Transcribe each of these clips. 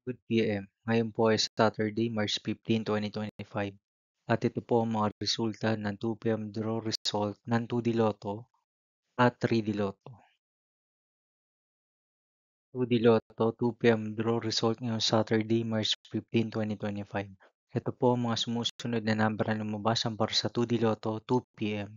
Good PM. Ngayon po ay Saturday, March 15, 2025. At ito po ang mga resulta ng 2 PM draw result ng 2D Lotto at 3D Lotto. 2D Lotto 2 PM draw result ngayong Saturday, March 15, 2025. Ito po ang mga sumusunod na number na lumabasan para sa 2D Lotto 2 PM.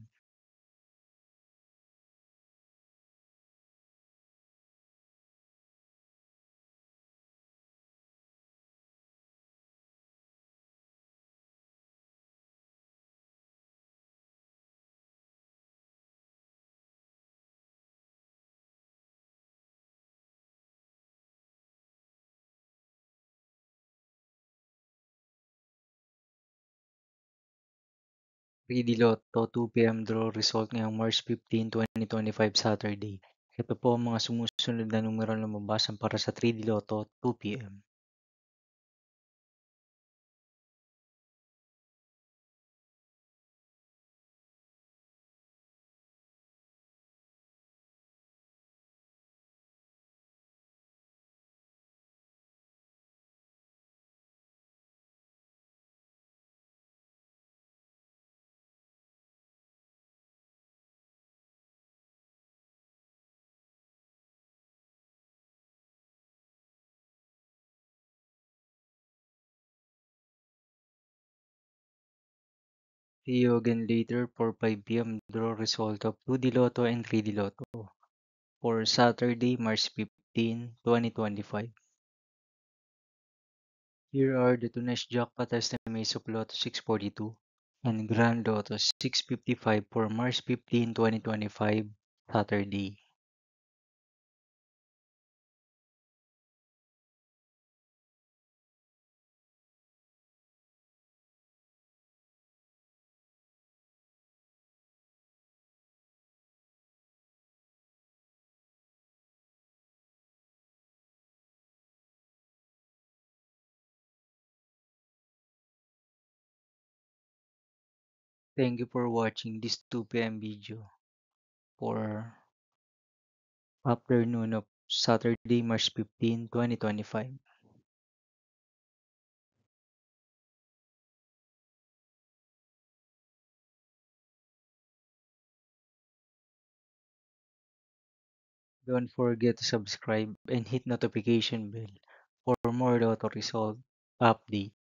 3D Lotto 2 PM draw result ngayong March 15, 2025 Saturday. Ito po ang mga sumusunod na numero na lumabasan para sa 3D Lotto 2 PM. See you again later for 5 PM draw result of 2D Lotto and 3D Lotto for Saturday, March 15, 2025. Here are the today's jackpot estimates of Lotto 642 and Grand Lotto 655 for March 15, 2025, Saturday. Thank you for watching this 2 PM video for afternoon of Saturday, March 15, 2025. Don't forget to subscribe and hit notification bell for more Lotto result update.